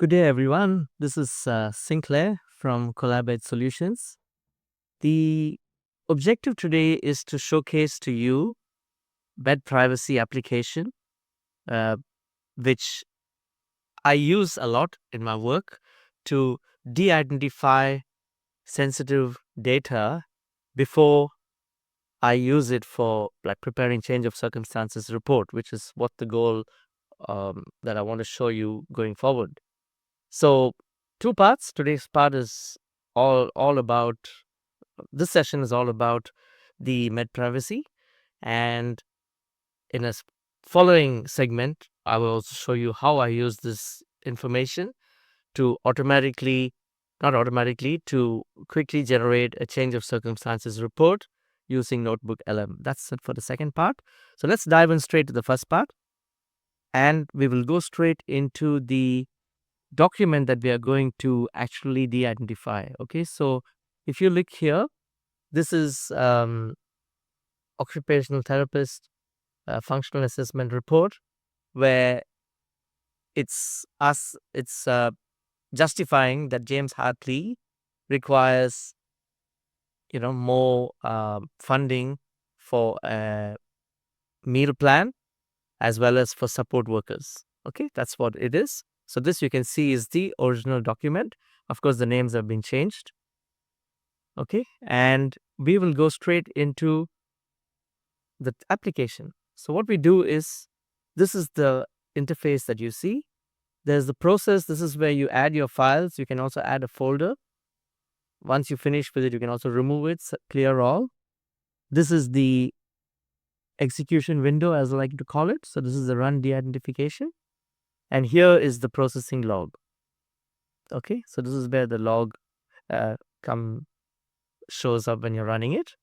Good day, everyone. This is Sinclair from CollabEdge Solutions. The objective today is to showcase to you MedPrivacy application, uh, which I use a lot in my work to de-identify sensitive data before I use it for like preparing change of circumstances report, which is what the goal that I want to show you going forward. So, two parts. Today's part is all about. This session is all about the MedPrivacy, and in a following segment, I will also show you how I use this information to to quickly generate a change of circumstances report using Notebook LM. That's it for the second part. So let's dive in straight to the first part, and we will go straight into the document that we are going to actually de-identify. Okay, so if you look here, this is occupational therapist functional assessment report, where it's justifying that James Hartley requires more funding for a meal plan as well as for support workers. Okay, that's what it is. So this you can see is the original document. Of course, the names have been changed. Okay, and we will go straight into the application. So what we do is, this is the interface that you see. There's the process. This is where you add your files. You can also add a folder. Once you finish with it, you can also remove it, clear all. This is the execution window, as I like to call it. So this is the run de-identification. And here is the processing log. Okay, so this is where the log shows up when you're running it.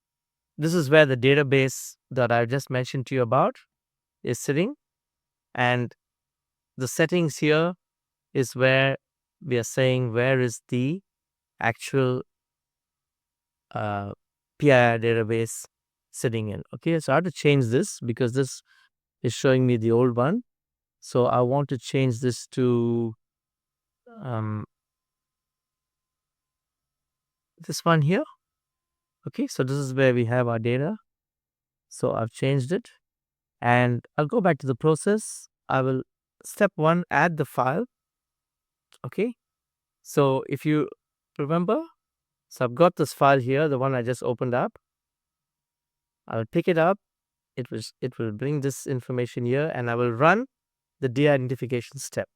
This is where the database that I just mentioned to you about is sitting. And the settings here is where we are saying where is the actual PIR database sitting in. Okay, so I have to change this because this is showing me the old one. So I want to change this to this one here. Okay, so this is where we have our data. So I've changed it, and I'll go back to the process. I will, step one, add the file. Okay, so if you remember, so I've got this file here, the one I just opened up. I'll pick it up. It will bring this information here, and I will run the de-identification step.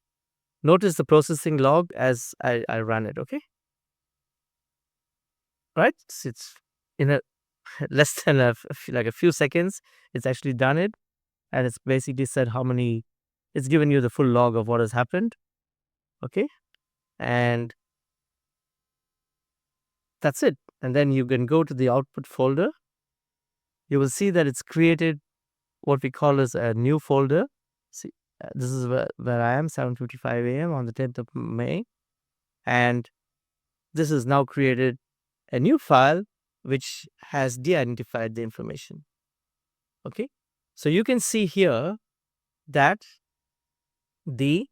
Notice the processing log as I run it. Okay, right? So it's in a less than a few seconds. It's actually done it, and it's basically said how many. It's given you the full log of what has happened. Okay, and that's it. And then you can go to the output folder. You will see that it's created what we call as a new folder. See, this is where I am, 7:55 a.m. on the 10th of May. And this has now created a new file which has de-identified the information. Okay, so you can see here that the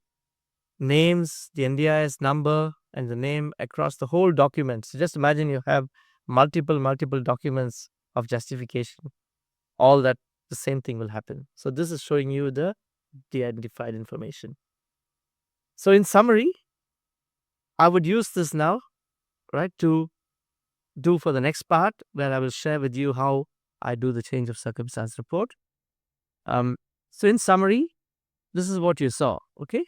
names, the NDIS number, and the name across the whole document. So just imagine you have multiple documents of justification. All that, the same thing will happen. So this is showing you the de-identified information. So in summary, I would use this now, right, to do for the next part, where I will share with you how I do the change of circumstance report. So in summary, this is what you saw. Okay,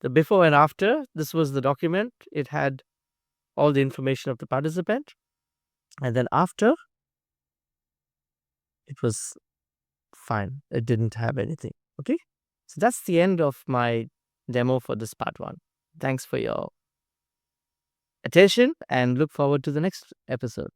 the before and after. This was the document. It had all the information of the participant, and then after, it was fine. It didn't have anything. Okay, so that's the end of my demo for this part one. Thanks for your attention, and look forward to the next episode.